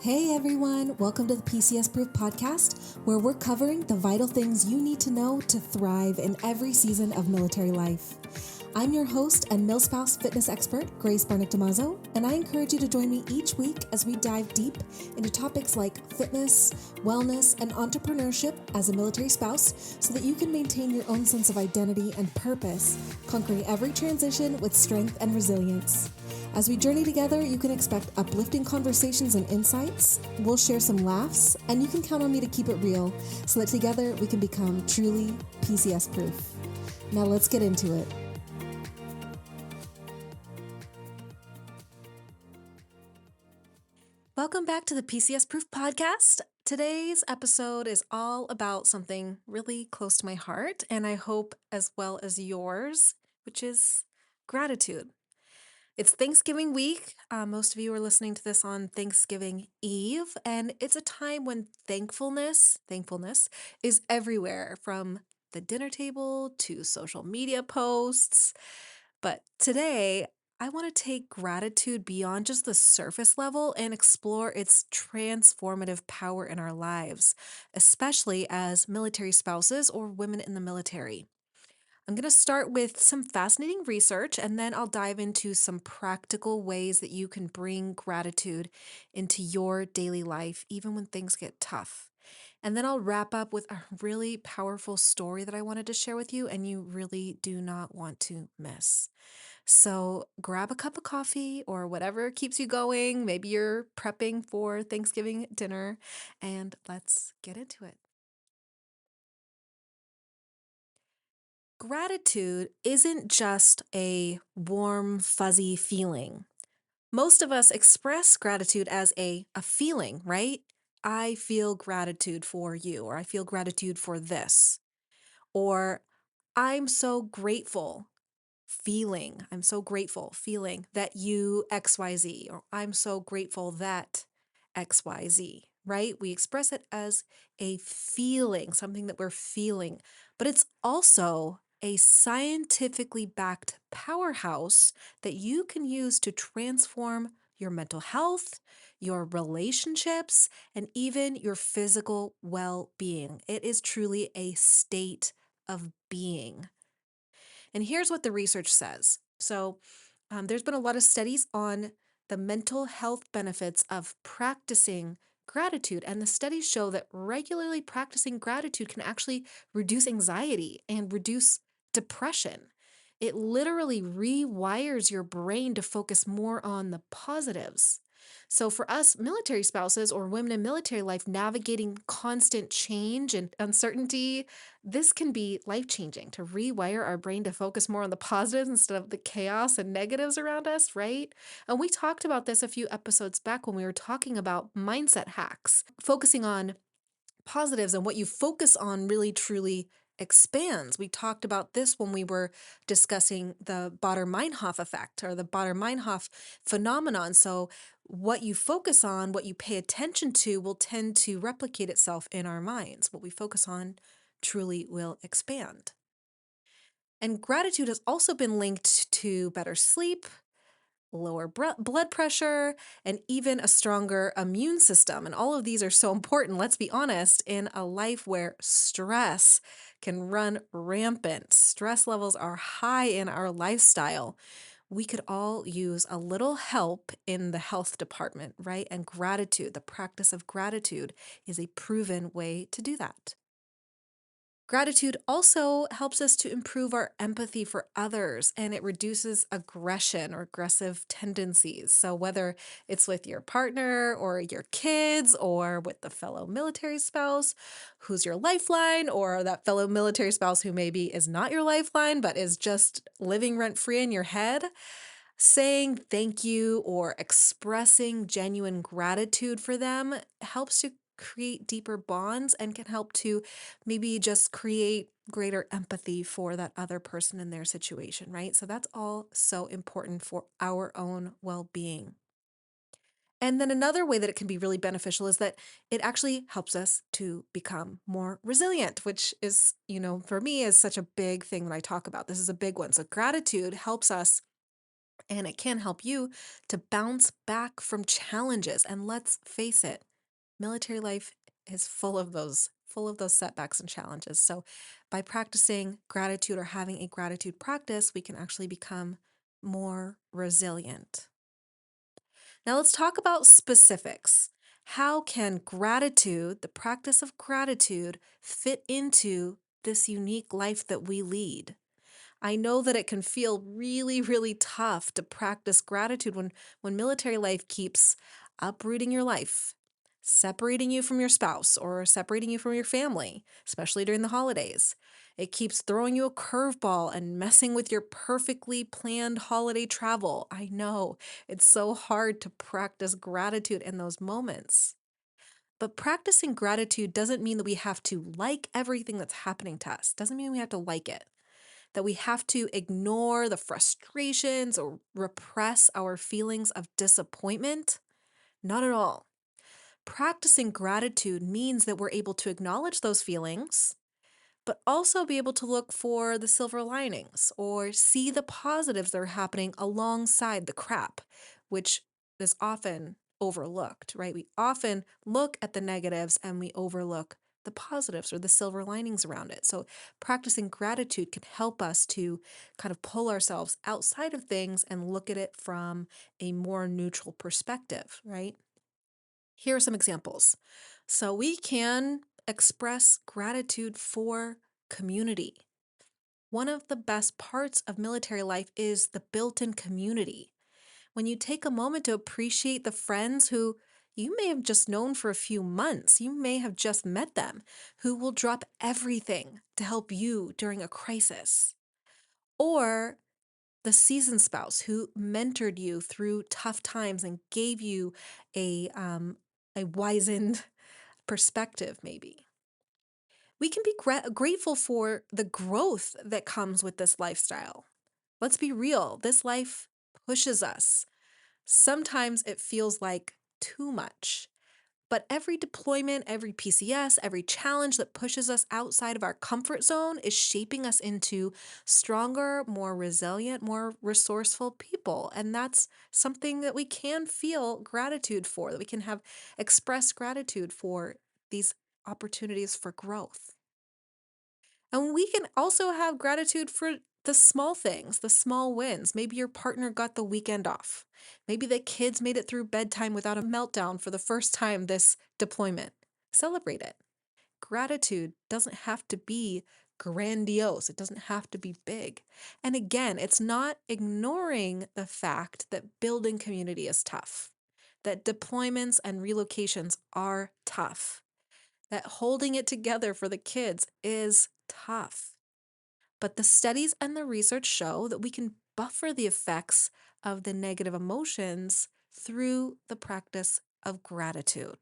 Hey everyone, welcome to the PCS-Proof Podcast, where we're covering the vital things you need to know to thrive in every season of military life. I'm your host and milspouse fitness expert, Grace Barnick-Damazo, and I encourage you to join me each week as we dive deep into topics like fitness, wellness, and entrepreneurship as a military spouse so that you can maintain your own sense of identity and purpose, conquering every transition with strength and resilience. As we journey together, you can expect uplifting conversations and insights. We'll share some laughs, and you can count on me to keep it real so that together we can become truly PCS-proof. Now let's get into it. Welcome back to the PCS-Proof Podcast. Today's episode is all about something really close to my heart, and I hope as well as yours, which is gratitude. It's Thanksgiving week. Most of you are listening to this on Thanksgiving Eve, and it's a time when thankfulness is everywhere, from the dinner table to social media posts. But today, I want to take gratitude beyond just the surface level and explore its transformative power in our lives, especially as military spouses or women in the military. I'm going to start with some fascinating research, and then I'll dive into some practical ways that you can bring gratitude into your daily life, even when things get tough. And then I'll wrap up with a really powerful story that I wanted to share with you, and you really do not want to miss. So grab a cup of coffee or whatever keeps you going. Maybe you're prepping for Thanksgiving dinner, and let's get into it. Gratitude isn't just a warm, fuzzy feeling. Most of us express gratitude as a feeling, right? I feel gratitude for you, or I feel gratitude for this, or I'm so grateful I'm so grateful feeling that you XYZ, or I'm so grateful that XYZ, right? We express it as a feeling, something that we're feeling, but it's also a scientifically backed powerhouse that you can use to transform your mental health, your relationships, and even your physical well-being. It is truly a state of being. And here's what the research says. There's been a lot of studies on the mental health benefits of practicing gratitude. And the studies show that regularly practicing gratitude can actually reduce anxiety and reduce depression. It literally rewires your brain to focus more on the positives. So, for us military spouses or women in military life navigating constant change and uncertainty, this can be life-changing to rewire our brain to focus more on the positives instead of the chaos and negatives around us, right? And we talked about this a few episodes back when we were talking about mindset hacks, focusing on positives, and what you focus on really truly expands. We talked about this when we were discussing the Baader-Meinhof effect, or the Baader-Meinhof phenomenon. So what you focus on, what you pay attention to, will tend to replicate itself in our minds. What we focus on truly will expand. And gratitude has also been linked to better sleep, lower blood pressure, and even a stronger immune system. And all of these are so important, let's be honest, in a life where stress can run rampant. Stress levels are high in our lifestyle. We could all use a little help in the health department, right? And gratitude, the practice of gratitude, is a proven way to do that. Gratitude also helps us to improve our empathy for others, and it reduces aggression or aggressive tendencies. So whether it's with your partner or your kids or with the fellow military spouse who's your lifeline, or that fellow military spouse who maybe is not your lifeline but is just living rent-free in your head, saying thank you or expressing genuine gratitude for them helps to create deeper bonds and can help to maybe just create greater empathy for that other person in their situation, right? So that's all so important for our own well-being. And then another way that it can be really beneficial is that it actually helps us to become more resilient, which is, for me, is such a big thing when I talk about. This is a big one. So gratitude helps us and it can help you to bounce back from challenges. And let's face it, military life is full of those setbacks and challenges. So by practicing gratitude or having a gratitude practice, we can actually become more resilient. Now let's talk about specifics. How can gratitude, the practice of gratitude, fit into this unique life that we lead? I know that it can feel really, really tough to practice gratitude when military life keeps uprooting your life, separating you from your spouse or separating you from your family, especially during the holidays. It keeps throwing you a curveball and messing with your perfectly planned holiday travel. I know it's so hard to practice gratitude in those moments. But practicing gratitude doesn't mean that we have to like everything that's happening to us. Doesn't mean we have to like it, that we have to ignore the frustrations or repress our feelings of disappointment. Not at all. Practicing gratitude means that we're able to acknowledge those feelings, but also be able to look for the silver linings or see the positives that are happening alongside the crap, which is often overlooked, right? We often look at the negatives and we overlook the positives or the silver linings around it. So, practicing gratitude can help us to kind of pull ourselves outside of things and look at it from a more neutral perspective, right? Here are some examples. So, we can express gratitude for community. One of the best parts of military life is the built in community. When you take a moment to appreciate the friends who you may have just known for a few months, you may have just met them, who will drop everything to help you during a crisis. Or the seasoned spouse who mentored you through tough times and gave you a wizened perspective, maybe. We can be grateful for the growth that comes with this lifestyle. Let's be real, this life pushes us. Sometimes it feels like too much. But every deployment, every PCS, every challenge that pushes us outside of our comfort zone is shaping us into stronger, more resilient, more resourceful people. And that's something that we can feel gratitude for, that we can have expressed gratitude for these opportunities for growth. And we can also have gratitude for the small things, the small wins. Maybe your partner got the weekend off. Maybe the kids made it through bedtime without a meltdown for the first time this deployment. Celebrate it. Gratitude doesn't have to be grandiose, it doesn't have to be big. And again, it's not ignoring the fact that building community is tough, that deployments and relocations are tough, that holding it together for the kids is tough. But the studies and the research show that we can buffer the effects of the negative emotions through the practice of gratitude.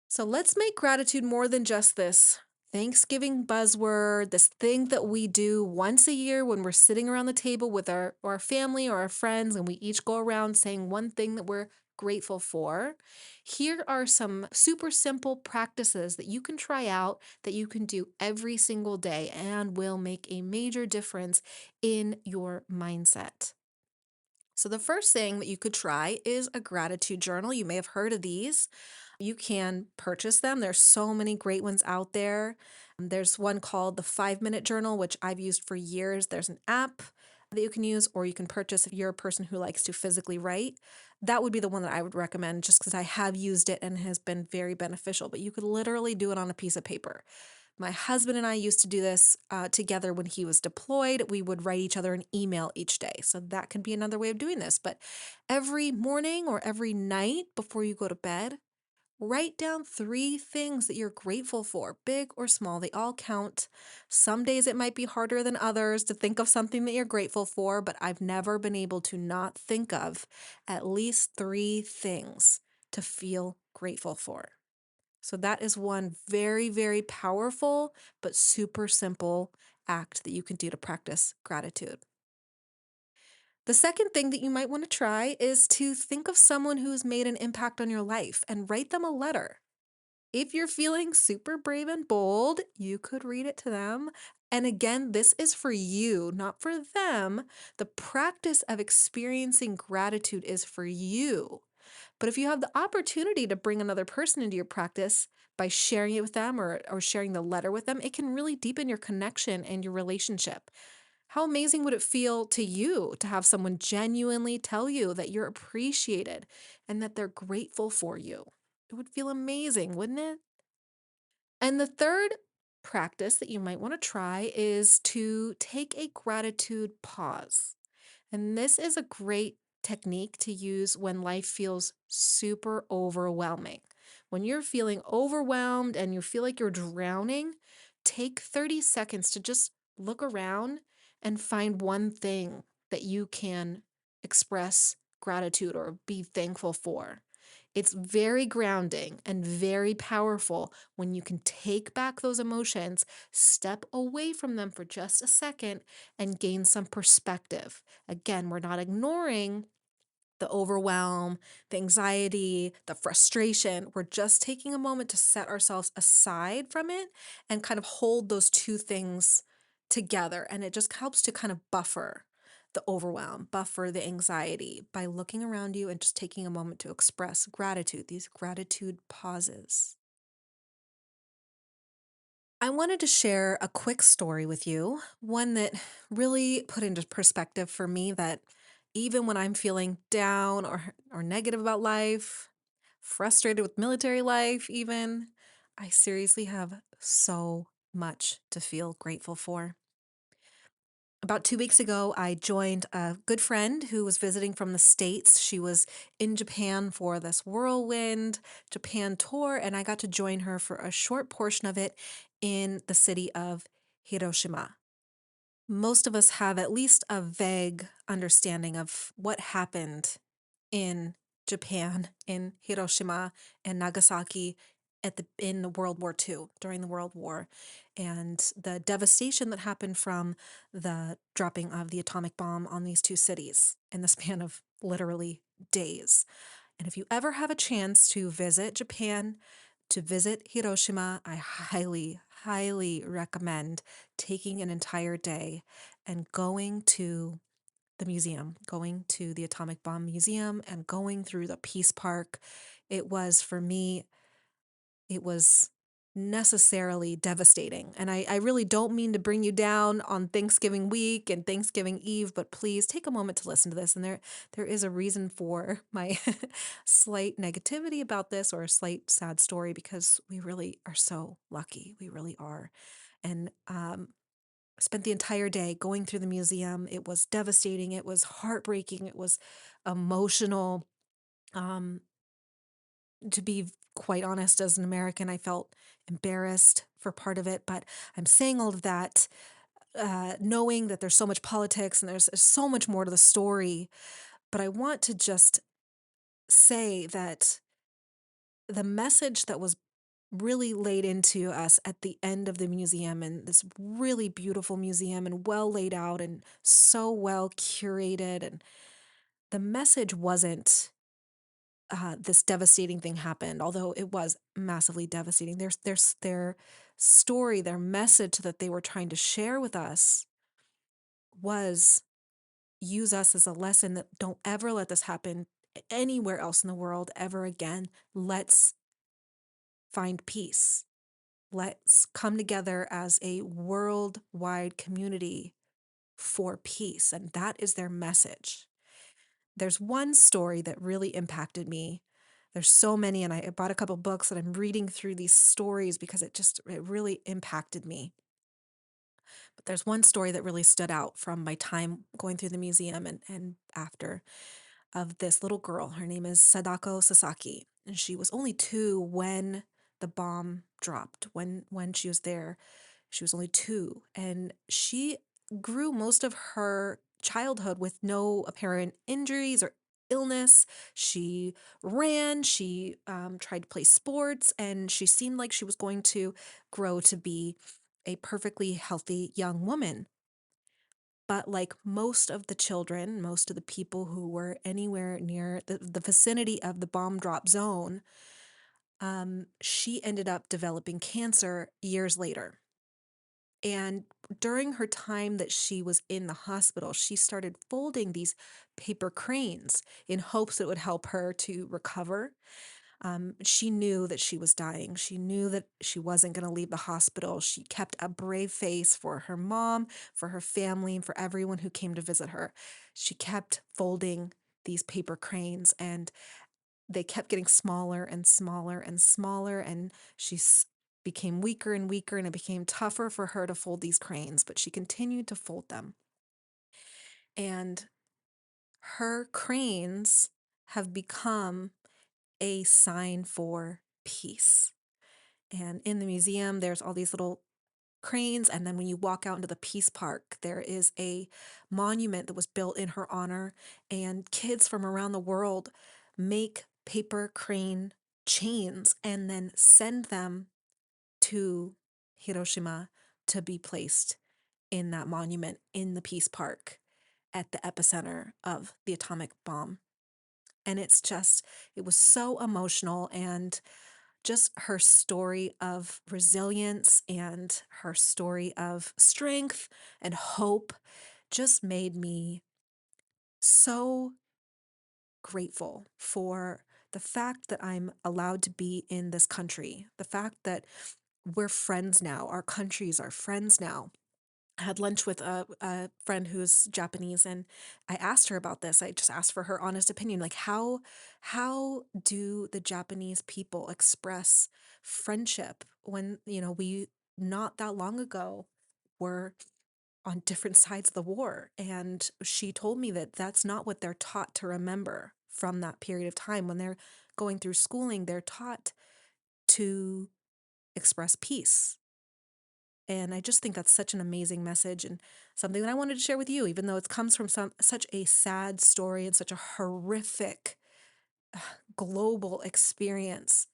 So let's make gratitude more than just this Thanksgiving buzzword, this thing that we do once a year when we're sitting around the table with our family or our friends, and we each go around saying one thing that we're grateful for. Here are some super simple practices that you can try out, that you can do every single day, and will make a major difference in your mindset. So, the first thing that you could try is a gratitude journal. You may have heard of these. You can purchase them. There's so many great ones out there. There's one called the 5 Minute Journal, which I've used for years. There's an app that you can use, or you can purchase if you're a person who likes to physically write. That would be the one that I would recommend just because I have used it and it has been very beneficial. But you could literally do it on a piece of paper. My husband and I used to do this together when he was deployed. We would write each other an email each day. So that could be another way of doing this. But every morning or every night before you go to bed, write down 3 things that you're grateful for, big or small. They all count. Some days it might be harder than others to think of something that you're grateful for, but I've never been able to not think of at least 3 things to feel grateful for. So that is one very, very powerful but super simple act that you can do to practice gratitude. The second thing that you might want to try is to think of someone who's made an impact on your life and write them a letter. If you're feeling super brave and bold, you could read it to them. And again, this is for you, not for them. The practice of experiencing gratitude is for you. But if you have the opportunity to bring another person into your practice by sharing it with them or sharing the letter with them, it can really deepen your connection and your relationship. How amazing would it feel to you to have someone genuinely tell you that you're appreciated and that they're grateful for you? It would feel amazing, wouldn't it? And the third practice that you might want to try is to take a gratitude pause. And this is a great technique to use when life feels super overwhelming. When you're feeling overwhelmed and you feel like you're drowning, take 30 seconds to just look around and find one thing that you can express gratitude or be thankful for. It's very grounding and very powerful when you can take back those emotions, step away from them for just a second, and gain some perspective. Again, we're not ignoring the overwhelm, the anxiety, the frustration. We're just taking a moment to set ourselves aside from it and kind of hold those two things together. And it just helps to kind of buffer the overwhelm, buffer the anxiety by looking around you and just taking a moment to express gratitude, these gratitude pauses. I wanted to share a quick story with you, one that really put into perspective for me that even when I'm feeling down or negative about life, frustrated with military life even, I seriously have so much to feel grateful for. About 2 weeks ago, I joined a good friend who was visiting from the States. She was in Japan for this whirlwind Japan tour, and I got to join her for a short portion of it in the city of Hiroshima. Most of us have at least a vague understanding of what happened in Japan, in Hiroshima and Nagasaki in World War II, during the World War, and the devastation that happened from the dropping of the atomic bomb on these two cities in the span of literally days. And if you ever have a chance to visit Japan, to visit Hiroshima, I highly, highly recommend taking an entire day and going to the museum, going to the Atomic Bomb Museum and going through the Peace Park. It was, for me, it was necessarily devastating. And I really don't mean to bring you down on Thanksgiving week and Thanksgiving Eve, but please take a moment to listen to this. And there is a reason for my slight negativity about this, or a slight sad story, because we really are so lucky. We really are. And I spent the entire day going through the museum. It was devastating. It was heartbreaking. It was emotional. Um, to be quite honest, as an American, I felt embarrassed for part of it. But I'm saying all of that, knowing that there's so much politics and there's so much more to the story. But I want to just say that the message that was really laid into us at the end of the museum, and this really beautiful museum and well laid out and so well curated, and the message wasn't this devastating thing happened, although it was massively devastating. Their story, their message that they were trying to share with us was, use us as a lesson that don't ever let this happen anywhere else in the world ever again. Let's find peace. Let's come together as a worldwide community for peace. And that is their message. There's one story that really impacted me. There's so many, and I bought a couple books and I'm reading through these stories because it really impacted me. But there's one story that really stood out from my time going through the museum and after, of this little girl. Her name is Sadako Sasaki, and she was only 2 when the bomb dropped. When she was there, she was only 2, and she grew most of her childhood with no apparent injuries or illness. She ran, she tried to play sports, and she seemed like she was going to grow to be a perfectly healthy young woman. But like most of the children, most of the people who were anywhere near the vicinity of the bomb drop zone, She ended up developing cancer years later. And during her time that she was in the hospital, she started folding these paper cranes in hopes it would help her to recover. She knew that she was dying. She knew that she wasn't going to leave the hospital. She kept a brave face for her mom, for her family, and for everyone who came to visit her. She kept folding these paper cranes, and they kept getting smaller and smaller and smaller, and became weaker and weaker, and it became tougher for her to fold these cranes, but she continued to fold them. And her cranes have become a sign for peace. And in the museum, there's all these little cranes. And then when you walk out into the Peace Park, there is a monument that was built in her honor. And kids from around the world make paper crane chains and then send them to Hiroshima to be placed in that monument in the Peace Park at the epicenter of the atomic bomb. And it was so emotional. And just her story of resilience and her story of strength and hope just made me so grateful for the fact that I'm allowed to be in this country, the fact that we're friends now, our countries are friends now. I had lunch with a friend who's Japanese, and I asked her about this. I just asked for her honest opinion, like how do the Japanese people express friendship when, we not that long ago were on different sides of the war. And she told me that that's not what they're taught to remember from that period of time. When they're going through schooling, they're taught to express peace. And I just think that's such an amazing message and something that I wanted to share with you, even though it comes from such a sad story and such a horrific global experience,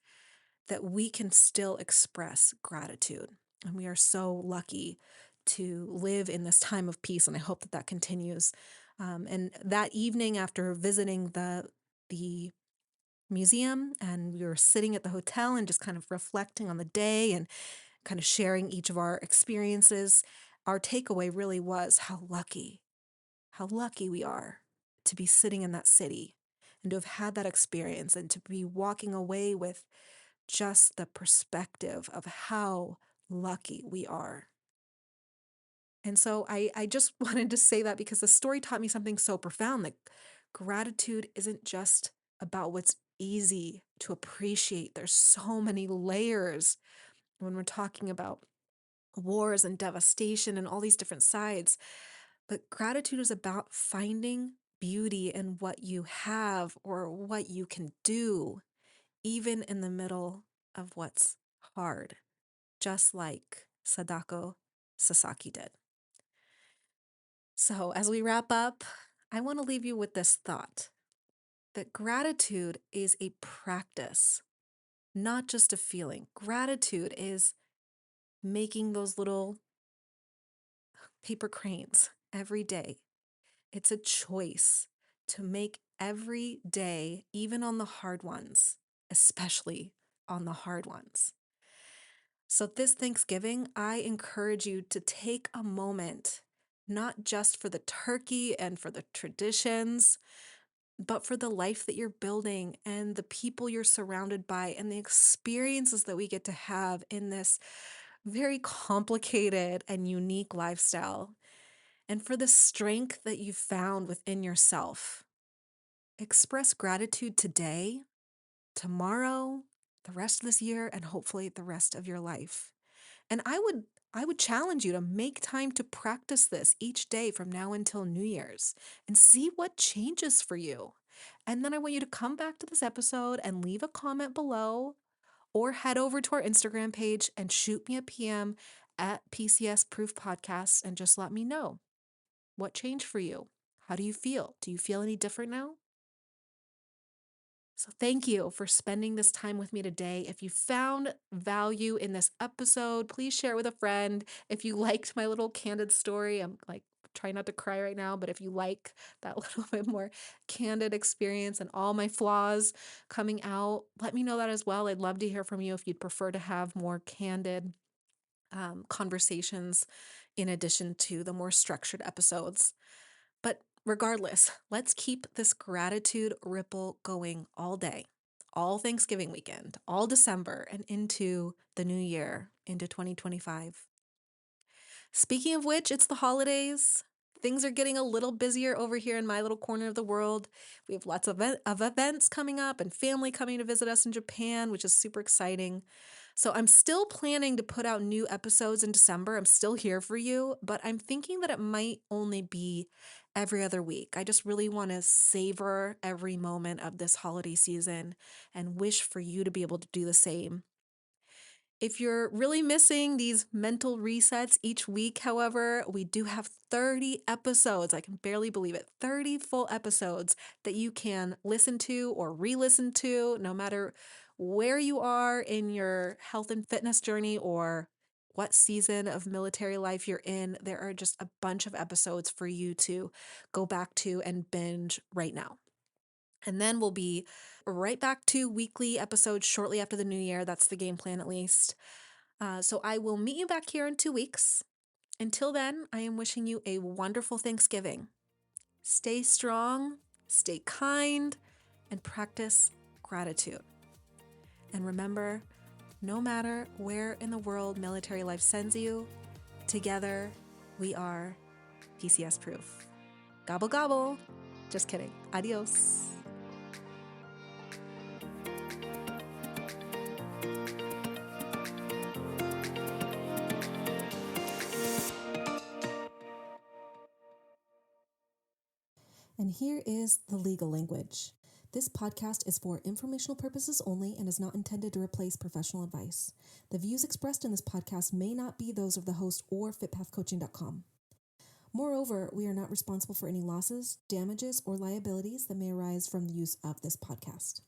that we can still express gratitude. And we are so lucky to live in this time of peace. And I hope that that continues. And that evening, after visiting the museum, and we were sitting at the hotel and just kind of reflecting on the day and kind of sharing each of our experiences, our takeaway really was how lucky we are to be sitting in that city and to have had that experience and to be walking away with just the perspective of how lucky we are. And so I just wanted to say that because the story taught me something so profound, that gratitude isn't just about what's easy to appreciate. There's so many layers when we're talking about wars and devastation and all these different sides. But gratitude is about finding beauty in what you have or what you can do, even in the middle of what's hard, just like Sadako Sasaki did. So, as we wrap up, I want to leave you with this thought that gratitude is a practice, not just a feeling. Gratitude is making those little paper cranes every day. It's a choice to make every day, even on the hard ones, especially on the hard ones. So, this Thanksgiving, I encourage you to take a moment, not just for the turkey and for the traditions, but for the life that you're building and the people you're surrounded by and the experiences that we get to have in this very complicated and unique lifestyle, and for the strength that you've found within yourself. Express gratitude today, tomorrow, the rest of this year, and hopefully the rest of your life. And I would challenge you to make time to practice this each day from now until New Year's and see what changes for you. And then I want you to come back to this episode and leave a comment below, or head over to our Instagram page and shoot me a PM at PCS-Proof Podcast and just let me know what changed for you. How do you feel? Do you feel any different now? So thank you for spending this time with me today. If you found value in this episode, please share it with a friend. If you liked my little candid story, I'm like try not to cry right now, but if you like that little bit more candid experience and all my flaws coming out, let me know that as well. I'd love to hear from you if you'd prefer to have more candid conversations in addition to the more structured episodes. But regardless, let's keep this gratitude ripple going all day, all Thanksgiving weekend, all December, and into the new year, into 2025. Speaking of which, it's the holidays. Things are getting a little busier over here in my little corner of the world. We have lots of events coming up and family coming to visit us in Japan, which is super exciting. So I'm still planning to put out new episodes in December. I'm still here for you, but I'm thinking that it might only be every other week. I just really want to savor every moment of this holiday season and wish for you to be able to do the same. If you're really missing these mental resets each week, however, we do have 30 episodes. I can barely believe it. 30 full episodes that you can listen to or re-listen to, no matter where you are in your health and fitness journey or what season of military life you're in. There are just a bunch of episodes for you to go back to and binge right now. And then we'll be right back to weekly episodes shortly after the new year. That's the game plan, at least. So I will meet you back here in 2 weeks. Until then, I am wishing you a wonderful Thanksgiving. Stay strong, stay kind, and practice gratitude. And remember, no matter where in the world military life sends you, together we are PCS-Proof. Gobble, gobble. Just kidding. Adios. And here is the legal language. This podcast is for informational purposes only and is not intended to replace professional advice. The views expressed in this podcast may not be those of the host or fitpathcoaching.com. Moreover, we are not responsible for any losses, damages, or liabilities that may arise from the use of this podcast.